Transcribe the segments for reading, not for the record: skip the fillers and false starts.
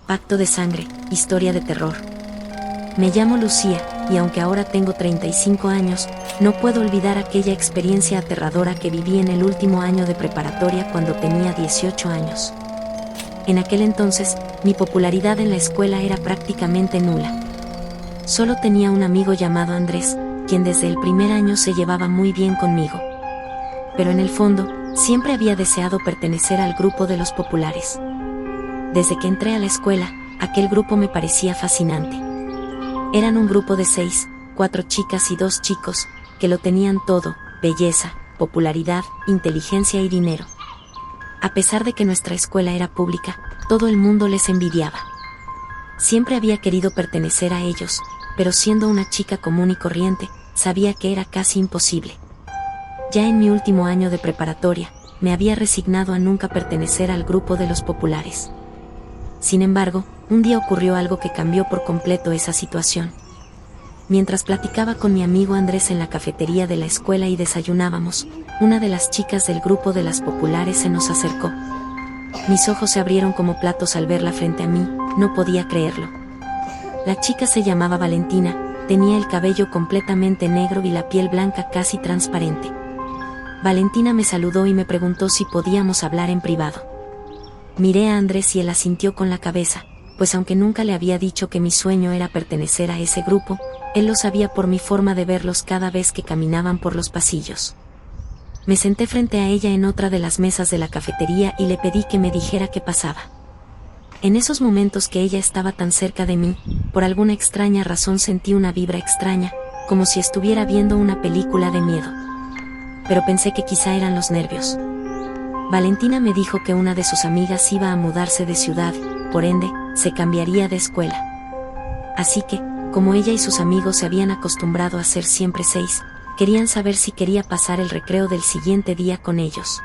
Pacto de sangre, historia de terror. Me llamo Lucía, y aunque ahora tengo 35 años, no puedo olvidar aquella experiencia aterradora que viví en el último año de preparatoria cuando tenía 18 años. En aquel entonces, mi popularidad en la escuela era prácticamente nula. Solo tenía un amigo llamado Andrés, quien desde el primer año se llevaba muy bien conmigo. Pero en el fondo, siempre había deseado pertenecer al grupo de los populares. Desde que entré a la escuela, aquel grupo me parecía fascinante. Eran un grupo de 6, 4 chicas y 2 chicos, que lo tenían todo: belleza, popularidad, inteligencia y dinero. A pesar de que nuestra escuela era pública, todo el mundo les envidiaba. Siempre había querido pertenecer a ellos, pero siendo una chica común y corriente, sabía que era casi imposible. Ya en mi último año de preparatoria, me había resignado a nunca pertenecer al grupo de los populares. Sin embargo, un día ocurrió algo que cambió por completo esa situación. Mientras platicaba con mi amigo Andrés en la cafetería de la escuela y desayunábamos, una de las chicas del grupo de las populares se nos acercó. Mis ojos se abrieron como platos al verla frente a mí, no podía creerlo. La chica se llamaba Valentina, tenía el cabello completamente negro y la piel blanca casi transparente. Valentina me saludó y me preguntó si podíamos hablar en privado. Miré a Andrés y él asintió con la cabeza, pues aunque nunca le había dicho que mi sueño era pertenecer a ese grupo, él lo sabía por mi forma de verlos cada vez que caminaban por los pasillos. Me senté frente a ella en otra de las mesas de la cafetería y le pedí que me dijera qué pasaba. En esos momentos que ella estaba tan cerca de mí, por alguna extraña razón sentí una vibra extraña, como si estuviera viendo una película de miedo. Pero pensé que quizá eran los nervios. Valentina me dijo que una de sus amigas iba a mudarse de ciudad, por ende, se cambiaría de escuela. Así que, como ella y sus amigos se habían acostumbrado a ser siempre 6, querían saber si quería pasar el recreo del siguiente día con ellos.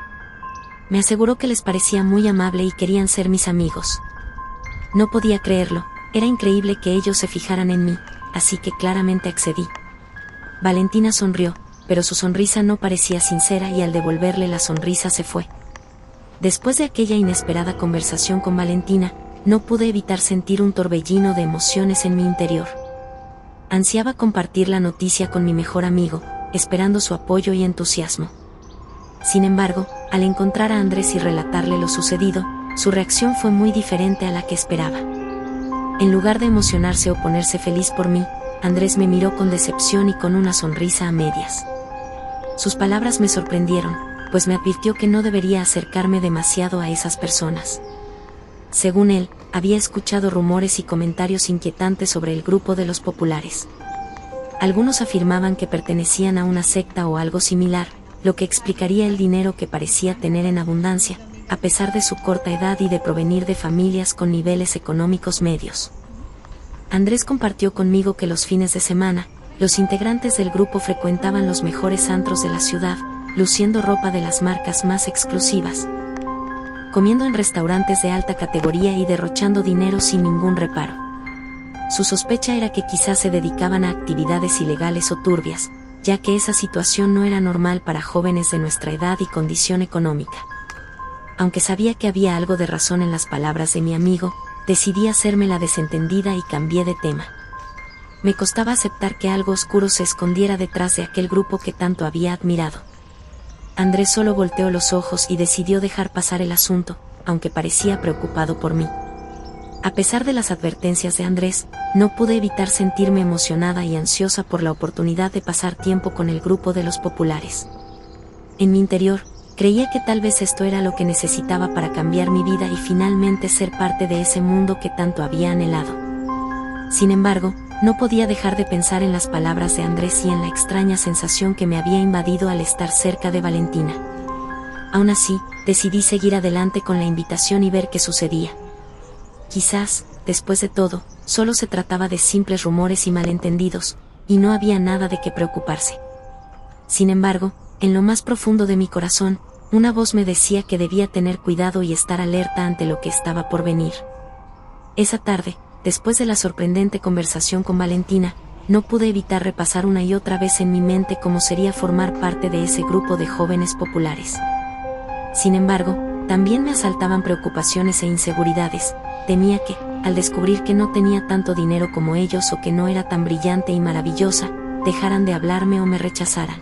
Me aseguró que les parecía muy amable y querían ser mis amigos. No podía creerlo, era increíble que ellos se fijaran en mí, así que claramente accedí. Valentina sonrió, pero su sonrisa no parecía sincera y al devolverle la sonrisa se fue. Después de aquella inesperada conversación con Valentina, no pude evitar sentir un torbellino de emociones en mi interior. Ansiaba compartir la noticia con mi mejor amigo, esperando su apoyo y entusiasmo. Sin embargo, al encontrar a Andrés y relatarle lo sucedido, su reacción fue muy diferente a la que esperaba. En lugar de emocionarse o ponerse feliz por mí, Andrés me miró con decepción y con una sonrisa a medias. Sus palabras me sorprendieron, pues me advirtió que no debería acercarme demasiado a esas personas. Según él, había escuchado rumores y comentarios inquietantes sobre el grupo de los populares. Algunos afirmaban que pertenecían a una secta o algo similar, lo que explicaría el dinero que parecía tener en abundancia, a pesar de su corta edad y de provenir de familias con niveles económicos medios. Andrés compartió conmigo que los fines de semana, los integrantes del grupo frecuentaban los mejores antros de la ciudad, luciendo ropa de las marcas más exclusivas, comiendo en restaurantes de alta categoría y derrochando dinero sin ningún reparo. Su sospecha era que quizás se dedicaban a actividades ilegales o turbias, ya que esa situación no era normal para jóvenes de nuestra edad y condición económica. Aunque sabía que había algo de razón en las palabras de mi amigo, decidí hacerme la desentendida y cambié de tema. Me costaba aceptar que algo oscuro se escondiera detrás de aquel grupo que tanto había admirado. Andrés solo volteó los ojos y decidió dejar pasar el asunto, aunque parecía preocupado por mí. A pesar de las advertencias de Andrés, no pude evitar sentirme emocionada y ansiosa por la oportunidad de pasar tiempo con el grupo de los populares. En mi interior, creía que tal vez esto era lo que necesitaba para cambiar mi vida y finalmente ser parte de ese mundo que tanto había anhelado. Sin embargo, no podía dejar de pensar en las palabras de Andrés y en la extraña sensación que me había invadido al estar cerca de Valentina. Aún así, decidí seguir adelante con la invitación y ver qué sucedía. Quizás, después de todo, solo se trataba de simples rumores y malentendidos, y no había nada de qué preocuparse. Sin embargo, en lo más profundo de mi corazón, una voz me decía que debía tener cuidado y estar alerta ante lo que estaba por venir. Esa tarde, después de la sorprendente conversación con Valentina, no pude evitar repasar una y otra vez en mi mente cómo sería formar parte de ese grupo de jóvenes populares. Sin embargo, también me asaltaban preocupaciones e inseguridades. Temía que, al descubrir que no tenía tanto dinero como ellos o que no era tan brillante y maravillosa, dejaran de hablarme o me rechazaran.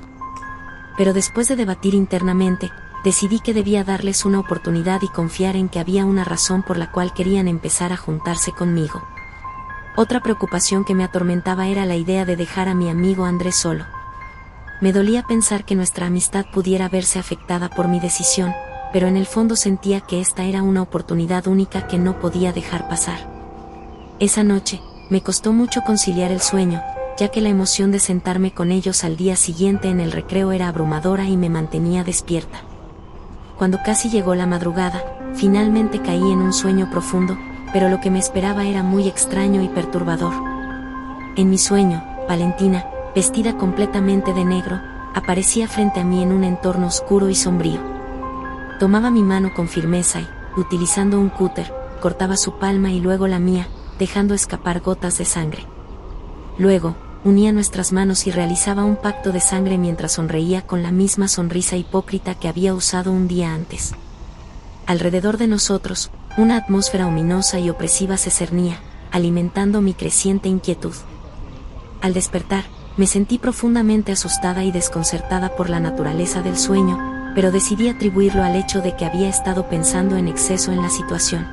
Pero después de debatir internamente, decidí que debía darles una oportunidad y confiar en que había una razón por la cual querían empezar a juntarse conmigo. Otra preocupación que me atormentaba era la idea de dejar a mi amigo Andrés solo. Me dolía pensar que nuestra amistad pudiera verse afectada por mi decisión, pero en el fondo sentía que esta era una oportunidad única que no podía dejar pasar. Esa noche, me costó mucho conciliar el sueño, ya que la emoción de sentarme con ellos al día siguiente en el recreo era abrumadora y me mantenía despierta. Cuando casi llegó la madrugada, finalmente caí en un sueño profundo, pero lo que me esperaba era muy extraño y perturbador. En mi sueño, Valentina, vestida completamente de negro, aparecía frente a mí en un entorno oscuro y sombrío. Tomaba mi mano con firmeza y, utilizando un cúter, cortaba su palma y luego la mía, dejando escapar gotas de sangre. Luego, unía nuestras manos y realizaba un pacto de sangre mientras sonreía con la misma sonrisa hipócrita que había usado un día antes. Alrededor de nosotros, una atmósfera ominosa y opresiva se cernía, alimentando mi creciente inquietud. Al despertar, me sentí profundamente asustada y desconcertada por la naturaleza del sueño, pero decidí atribuirlo al hecho de que había estado pensando en exceso en la situación.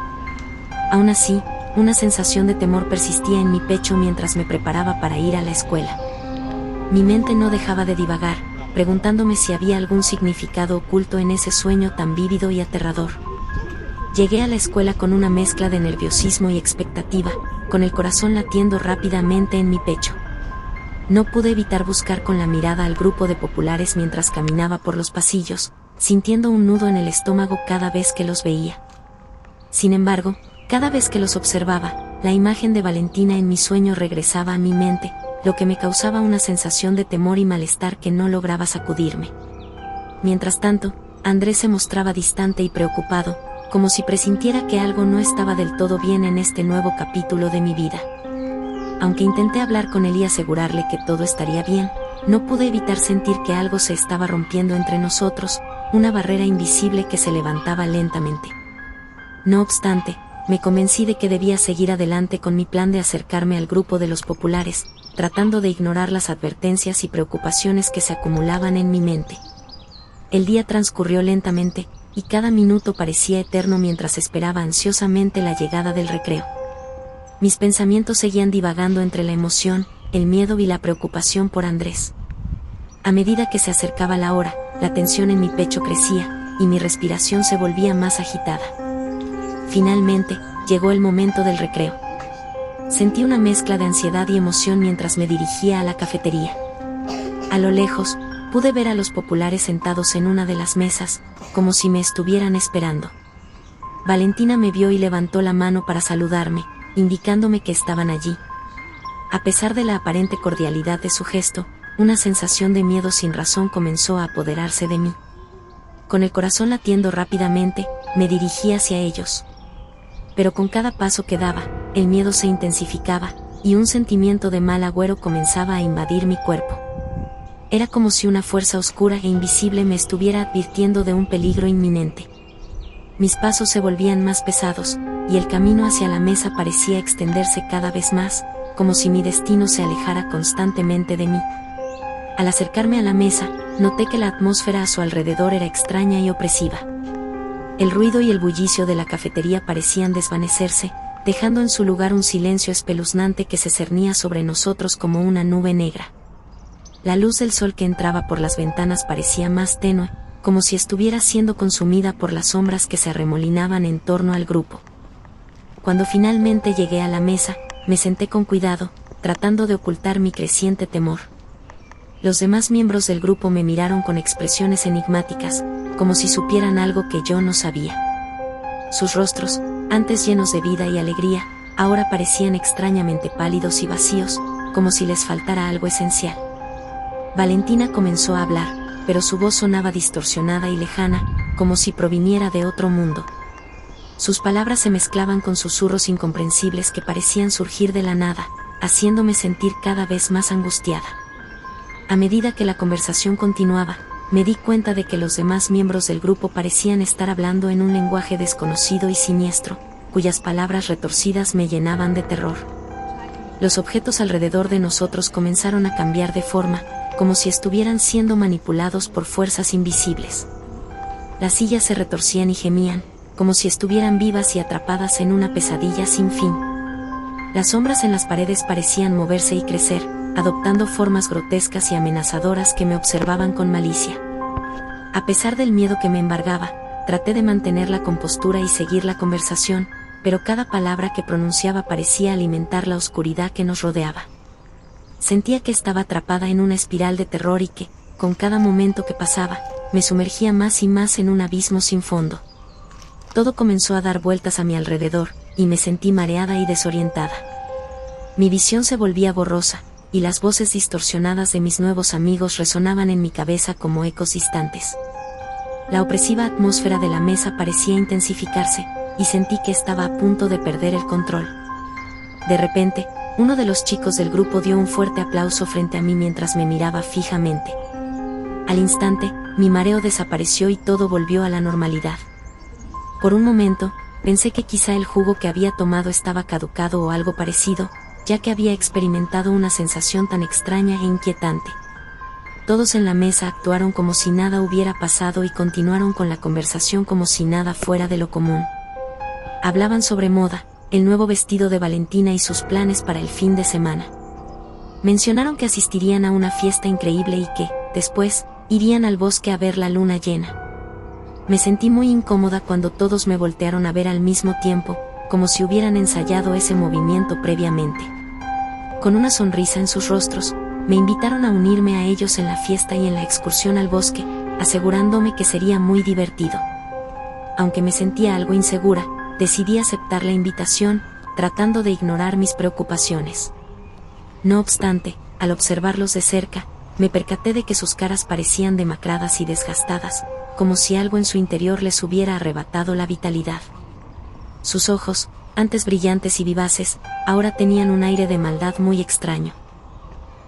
Aún así, una sensación de temor persistía en mi pecho mientras me preparaba para ir a la escuela. Mi mente no dejaba de divagar, preguntándome si había algún significado oculto en ese sueño tan vívido y aterrador. Llegué a la escuela con una mezcla de nerviosismo y expectativa, con el corazón latiendo rápidamente en mi pecho. No pude evitar buscar con la mirada al grupo de populares mientras caminaba por los pasillos, sintiendo un nudo en el estómago cada vez que los veía. Sin embargo, cada vez que los observaba, la imagen de Valentina en mi sueño regresaba a mi mente, lo que me causaba una sensación de temor y malestar que no lograba sacudirme. Mientras tanto, Andrés se mostraba distante y preocupado, como si presintiera que algo no estaba del todo bien en este nuevo capítulo de mi vida. Aunque intenté hablar con él y asegurarle que todo estaría bien, no pude evitar sentir que algo se estaba rompiendo entre nosotros, una barrera invisible que se levantaba lentamente. No obstante, me convencí de que debía seguir adelante con mi plan de acercarme al grupo de los populares, tratando de ignorar las advertencias y preocupaciones que se acumulaban en mi mente. El día transcurrió lentamente, y cada minuto parecía eterno mientras esperaba ansiosamente la llegada del recreo. Mis pensamientos seguían divagando entre la emoción, el miedo y la preocupación por Andrés. A medida que se acercaba la hora, la tensión en mi pecho crecía, y mi respiración se volvía más agitada. Finalmente, llegó el momento del recreo. Sentí una mezcla de ansiedad y emoción mientras me dirigía a la cafetería. A lo lejos, pude ver a los populares sentados en una de las mesas, como si me estuvieran esperando. Valentina me vio y levantó la mano para saludarme, indicándome que estaban allí. A pesar de la aparente cordialidad de su gesto, una sensación de miedo sin razón comenzó a apoderarse de mí. Con el corazón latiendo rápidamente, me dirigí hacia ellos. Pero con cada paso que daba, el miedo se intensificaba, y un sentimiento de mal agüero comenzaba a invadir mi cuerpo. Era como si una fuerza oscura e invisible me estuviera advirtiendo de un peligro inminente. Mis pasos se volvían más pesados, y el camino hacia la mesa parecía extenderse cada vez más, como si mi destino se alejara constantemente de mí. Al acercarme a la mesa, noté que la atmósfera a su alrededor era extraña y opresiva. El ruido y el bullicio de la cafetería parecían desvanecerse, dejando en su lugar un silencio espeluznante que se cernía sobre nosotros como una nube negra. La luz del sol que entraba por las ventanas parecía más tenue, como si estuviera siendo consumida por las sombras que se arremolinaban en torno al grupo. Cuando finalmente llegué a la mesa, me senté con cuidado, tratando de ocultar mi creciente temor. Los demás miembros del grupo me miraron con expresiones enigmáticas, como si supieran algo que yo no sabía. Sus rostros, antes llenos de vida y alegría, ahora parecían extrañamente pálidos y vacíos, como si les faltara algo esencial. Valentina comenzó a hablar, pero su voz sonaba distorsionada y lejana, como si proviniera de otro mundo. Sus palabras se mezclaban con susurros incomprensibles que parecían surgir de la nada, haciéndome sentir cada vez más angustiada. A medida que la conversación continuaba, me di cuenta de que los demás miembros del grupo parecían estar hablando en un lenguaje desconocido y siniestro, cuyas palabras retorcidas me llenaban de terror. Los objetos alrededor de nosotros comenzaron a cambiar de forma, como si estuvieran siendo manipulados por fuerzas invisibles. Las sillas se retorcían y gemían, como si estuvieran vivas y atrapadas en una pesadilla sin fin. Las sombras en las paredes parecían moverse y crecer, adoptando formas grotescas y amenazadoras que me observaban con malicia. A pesar del miedo que me embargaba, traté de mantener la compostura y seguir la conversación, pero cada palabra que pronunciaba parecía alimentar la oscuridad que nos rodeaba. Sentía que estaba atrapada en una espiral de terror y que, con cada momento que pasaba, me sumergía más y más en un abismo sin fondo. Todo comenzó a dar vueltas a mi alrededor, y me sentí mareada y desorientada. Mi visión se volvía borrosa, y las voces distorsionadas de mis nuevos amigos resonaban en mi cabeza como ecos distantes. La opresiva atmósfera de la mesa parecía intensificarse, y sentí que estaba a punto de perder el control. De repente, uno de los chicos del grupo dio un fuerte aplauso frente a mí mientras me miraba fijamente. Al instante, mi mareo desapareció y todo volvió a la normalidad. Por un momento, pensé que quizá el jugo que había tomado estaba caducado o algo parecido, ya que había experimentado una sensación tan extraña e inquietante. Todos en la mesa actuaron como si nada hubiera pasado y continuaron con la conversación como si nada fuera de lo común. Hablaban sobre moda, el nuevo vestido de Valentina y sus planes para el fin de semana. Mencionaron que asistirían a una fiesta increíble y que, después, irían al bosque a ver la luna llena. Me sentí muy incómoda cuando todos me voltearon a ver al mismo tiempo, como si hubieran ensayado ese movimiento previamente. Con una sonrisa en sus rostros, me invitaron a unirme a ellos en la fiesta y en la excursión al bosque, asegurándome que sería muy divertido. Aunque me sentía algo insegura, decidí aceptar la invitación, tratando de ignorar mis preocupaciones. No obstante, al observarlos de cerca, me percaté de que sus caras parecían demacradas y desgastadas, como si algo en su interior les hubiera arrebatado la vitalidad. Sus ojos, antes brillantes y vivaces, ahora tenían un aire de maldad muy extraño.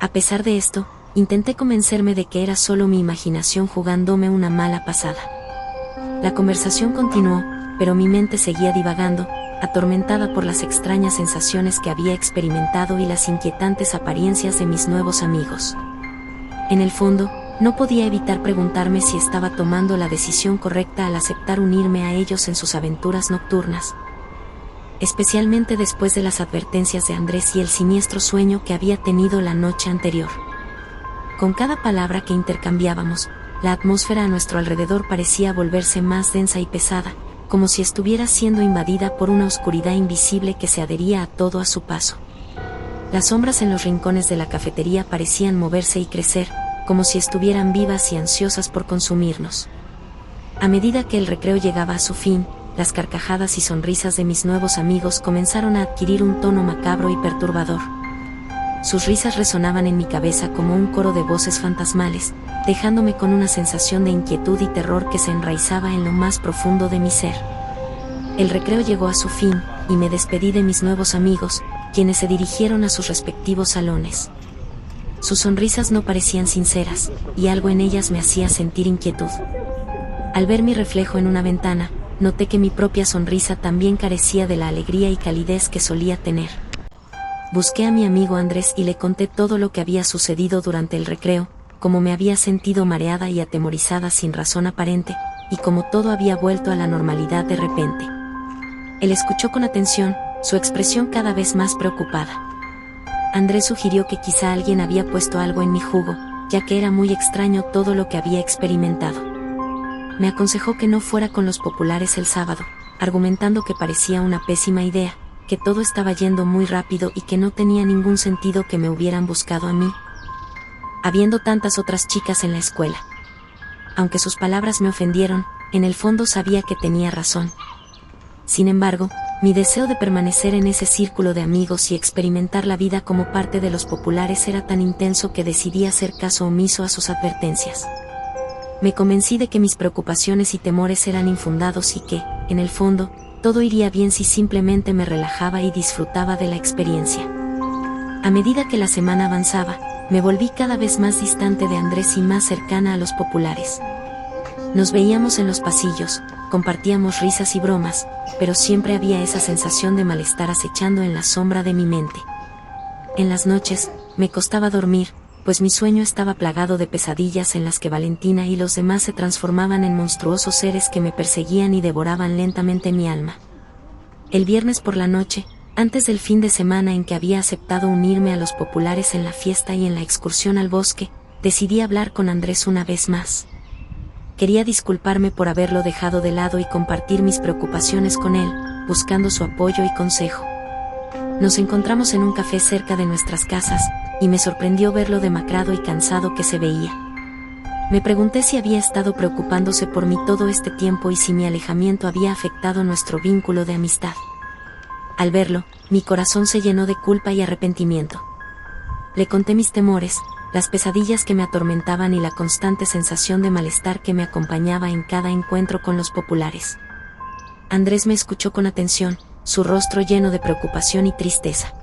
A pesar de esto, intenté convencerme de que era solo mi imaginación jugándome una mala pasada. La conversación continuó, pero mi mente seguía divagando, atormentada por las extrañas sensaciones que había experimentado y las inquietantes apariencias de mis nuevos amigos. En el fondo, no podía evitar preguntarme si estaba tomando la decisión correcta al aceptar unirme a ellos en sus aventuras nocturnas, especialmente después de las advertencias de Andrés y el siniestro sueño que había tenido la noche anterior. Con cada palabra que intercambiábamos, la atmósfera a nuestro alrededor parecía volverse más densa y pesada, como si estuviera siendo invadida por una oscuridad invisible que se adhería a todo a su paso. Las sombras en los rincones de la cafetería parecían moverse y crecer, como si estuvieran vivas y ansiosas por consumirnos. A medida que el recreo llegaba a su fin, las carcajadas y sonrisas de mis nuevos amigos comenzaron a adquirir un tono macabro y perturbador. Sus risas resonaban en mi cabeza como un coro de voces fantasmales, dejándome con una sensación de inquietud y terror que se enraizaba en lo más profundo de mi ser. El recreo llegó a su fin, y me despedí de mis nuevos amigos, quienes se dirigieron a sus respectivos salones. Sus sonrisas no parecían sinceras, y algo en ellas me hacía sentir inquietud. Al ver mi reflejo en una ventana, noté que mi propia sonrisa también carecía de la alegría y calidez que solía tener. Busqué a mi amigo Andrés y le conté todo lo que había sucedido durante el recreo, cómo me había sentido mareada y atemorizada sin razón aparente, y cómo todo había vuelto a la normalidad de repente. Él escuchó con atención, su expresión cada vez más preocupada. Andrés sugirió que quizá alguien había puesto algo en mi jugo, ya que era muy extraño todo lo que había experimentado. Me aconsejó que no fuera con los populares el sábado, argumentando que parecía una pésima idea, que todo estaba yendo muy rápido y que no tenía ningún sentido que me hubieran buscado a mí, habiendo tantas otras chicas en la escuela. Aunque sus palabras me ofendieron, en el fondo sabía que tenía razón. Sin embargo, mi deseo de permanecer en ese círculo de amigos y experimentar la vida como parte de los populares era tan intenso que decidí hacer caso omiso a sus advertencias. Me convencí de que mis preocupaciones y temores eran infundados y que, en el fondo, todo iría bien si simplemente me relajaba y disfrutaba de la experiencia. A medida que la semana avanzaba, me volví cada vez más distante de Andrés y más cercana a los populares. Nos veíamos en los pasillos, compartíamos risas y bromas, pero siempre había esa sensación de malestar acechando en la sombra de mi mente. En las noches, me costaba dormir, pues mi sueño estaba plagado de pesadillas en las que Valentina y los demás se transformaban en monstruosos seres que me perseguían y devoraban lentamente mi alma. El viernes por la noche, antes del fin de semana en que había aceptado unirme a los populares en la fiesta y en la excursión al bosque, decidí hablar con Andrés una vez más. Quería disculparme por haberlo dejado de lado y compartir mis preocupaciones con él, buscando su apoyo y consejo. Nos encontramos en un café cerca de nuestras casas, y me sorprendió ver lo demacrado y cansado que se veía. Me pregunté si había estado preocupándose por mí todo este tiempo y si mi alejamiento había afectado nuestro vínculo de amistad. Al verlo, mi corazón se llenó de culpa y arrepentimiento. Le conté mis temores, las pesadillas que me atormentaban y la constante sensación de malestar que me acompañaba en cada encuentro con los populares. Andrés me escuchó con atención, su rostro lleno de preocupación y tristeza.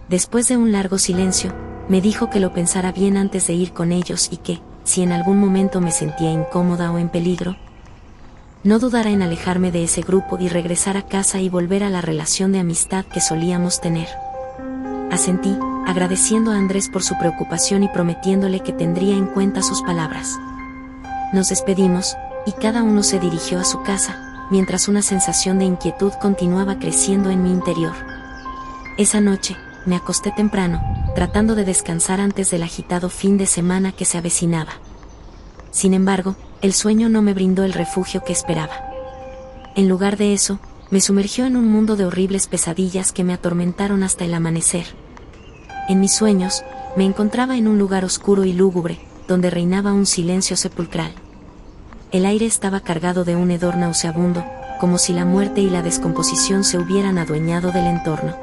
Después de un largo silencio, me dijo que lo pensara bien antes de ir con ellos y que, si en algún momento me sentía incómoda o en peligro, no dudara en alejarme de ese grupo y regresar a casa y volver a la relación de amistad que solíamos tener. Asentí, agradeciendo a Andrés por su preocupación y prometiéndole que tendría en cuenta sus palabras. Nos despedimos, y cada uno se dirigió a su casa, mientras una sensación de inquietud continuaba creciendo en mi interior. Esa noche, me acosté temprano, tratando de descansar antes del agitado fin de semana que se avecinaba. Sin embargo, el sueño no me brindó el refugio que esperaba. En lugar de eso, me sumergió en un mundo de horribles pesadillas que me atormentaron hasta el amanecer. En mis sueños, me encontraba en un lugar oscuro y lúgubre, donde reinaba un silencio sepulcral. El aire estaba cargado de un hedor nauseabundo, como si la muerte y la descomposición se hubieran adueñado del entorno.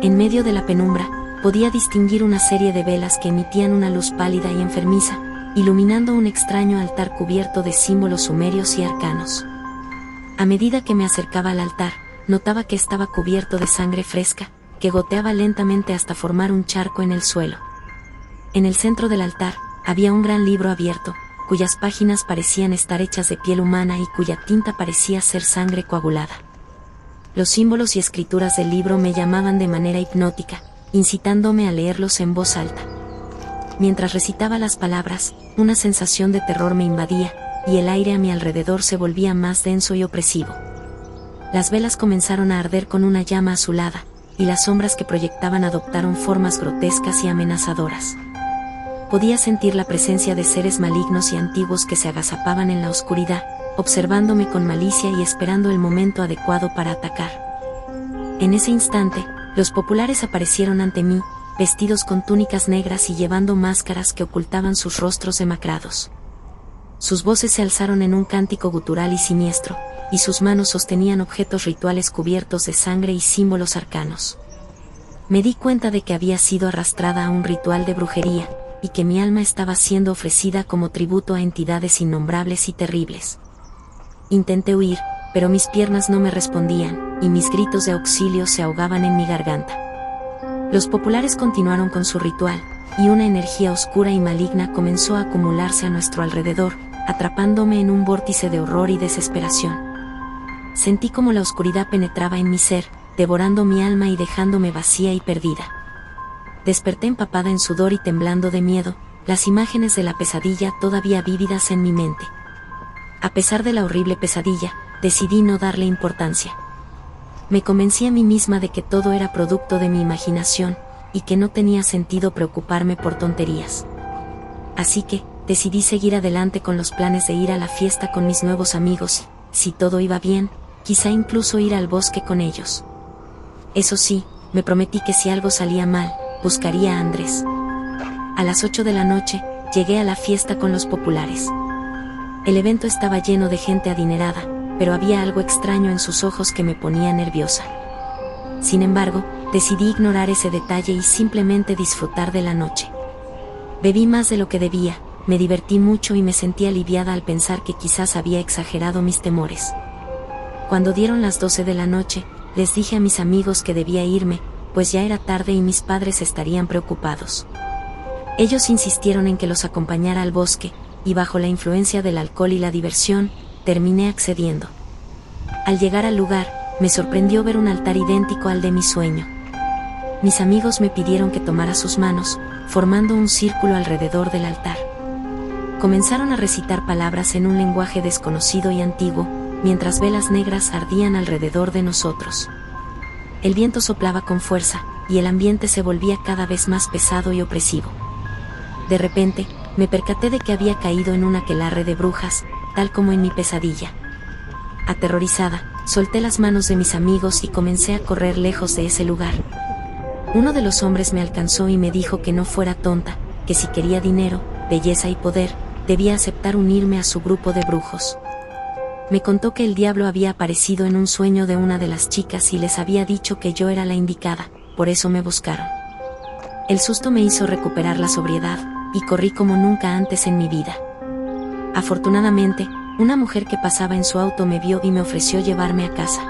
En medio de la penumbra, podía distinguir una serie de velas que emitían una luz pálida y enfermiza, iluminando un extraño altar cubierto de símbolos sumerios y arcanos. A medida que me acercaba al altar, notaba que estaba cubierto de sangre fresca, que goteaba lentamente hasta formar un charco en el suelo. En el centro del altar, había un gran libro abierto, cuyas páginas parecían estar hechas de piel humana y cuya tinta parecía ser sangre coagulada. Los símbolos y escrituras del libro me llamaban de manera hipnótica, incitándome a leerlos en voz alta. Mientras recitaba las palabras, una sensación de terror me invadía, y el aire a mi alrededor se volvía más denso y opresivo. Las velas comenzaron a arder con una llama azulada, y las sombras que proyectaban adoptaron formas grotescas y amenazadoras. Podía sentir la presencia de seres malignos y antiguos que se agazapaban en la oscuridad, observándome con malicia y esperando el momento adecuado para atacar. En ese instante, los populares aparecieron ante mí, vestidos con túnicas negras y llevando máscaras que ocultaban sus rostros demacrados. Sus voces se alzaron en un cántico gutural y siniestro, y sus manos sostenían objetos rituales cubiertos de sangre y símbolos arcanos. Me di cuenta de que había sido arrastrada a un ritual de brujería, y que mi alma estaba siendo ofrecida como tributo a entidades innombrables y terribles. Intenté huir, pero mis piernas no me respondían, y mis gritos de auxilio se ahogaban en mi garganta. Los populares continuaron con su ritual, y una energía oscura y maligna comenzó a acumularse a nuestro alrededor, atrapándome en un vórtice de horror y desesperación. Sentí como la oscuridad penetraba en mi ser, devorando mi alma y dejándome vacía y perdida. Desperté empapada en sudor y temblando de miedo, las imágenes de la pesadilla todavía vívidas en mi mente. A pesar de la horrible pesadilla, decidí no darle importancia. Me convencí a mí misma de que todo era producto de mi imaginación, y que no tenía sentido preocuparme por tonterías. Así que, decidí seguir adelante con los planes de ir a la fiesta con mis nuevos amigos, y, si todo iba bien, quizá incluso ir al bosque con ellos. Eso sí, me prometí que si algo salía mal, buscaría a Andrés. A las 8 de la noche, llegué a la fiesta con los populares. El evento estaba lleno de gente adinerada, pero había algo extraño en sus ojos que me ponía nerviosa. Sin embargo, decidí ignorar ese detalle y simplemente disfrutar de la noche. Bebí más de lo que debía, me divertí mucho y me sentí aliviada al pensar que quizás había exagerado mis temores. Cuando dieron las 12 de la noche, les dije a mis amigos que debía irme, pues ya era tarde y mis padres estarían preocupados. Ellos insistieron en que los acompañara al bosque, y bajo la influencia del alcohol y la diversión, terminé accediendo. Al llegar al lugar, me sorprendió ver un altar idéntico al de mi sueño. Mis amigos me pidieron que tomara sus manos, formando un círculo alrededor del altar. Comenzaron a recitar palabras en un lenguaje desconocido y antiguo, mientras velas negras ardían alrededor de nosotros. El viento soplaba con fuerza, y el ambiente se volvía cada vez más pesado y opresivo. De repente, me percaté de que había caído en un aquelarre de brujas, tal como en mi pesadilla. Aterrorizada, solté las manos de mis amigos y comencé a correr lejos de ese lugar. Uno de los hombres me alcanzó y me dijo que no fuera tonta, que si quería dinero, belleza y poder, debía aceptar unirme a su grupo de brujos. Me contó que el diablo había aparecido en un sueño de una de las chicas y les había dicho que yo era la indicada, por eso me buscaron. El susto me hizo recuperar la sobriedad, y corrí como nunca antes en mi vida. Afortunadamente, una mujer que pasaba en su auto me vio y me ofreció llevarme a casa.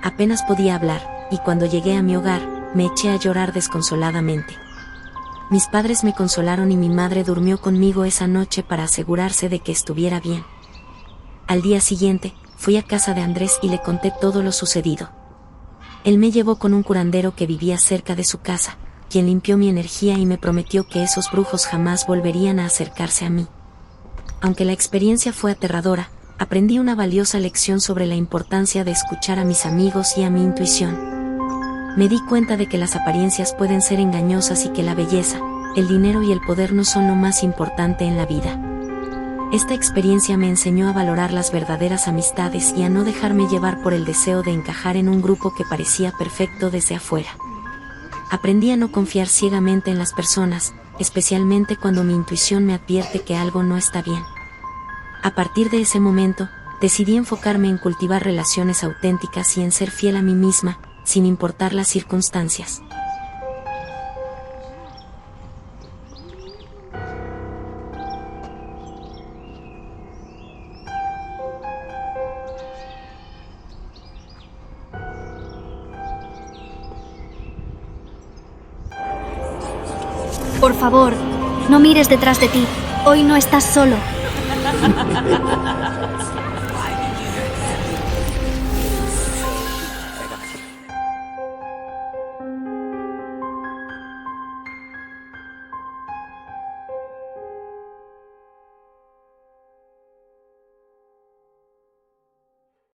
Apenas podía hablar, y cuando llegué a mi hogar, me eché a llorar desconsoladamente. Mis padres me consolaron y mi madre durmió conmigo esa noche para asegurarse de que estuviera bien. Al día siguiente, fui a casa de Andrés y le conté todo lo sucedido. Él me llevó con un curandero que vivía cerca de su casa, quien limpió mi energía y me prometió que esos brujos jamás volverían a acercarse a mí. Aunque la experiencia fue aterradora, aprendí una valiosa lección sobre la importancia de escuchar a mis amigos y a mi intuición. Me di cuenta de que las apariencias pueden ser engañosas y que la belleza, el dinero y el poder no son lo más importante en la vida. Esta experiencia me enseñó a valorar las verdaderas amistades y a no dejarme llevar por el deseo de encajar en un grupo que parecía perfecto desde afuera. Aprendí a no confiar ciegamente en las personas, especialmente cuando mi intuición me advierte que algo no está bien. A partir de ese momento, decidí enfocarme en cultivar relaciones auténticas y en ser fiel a mí misma, sin importar las circunstancias. Por favor, no mires detrás de ti. Hoy no estás solo.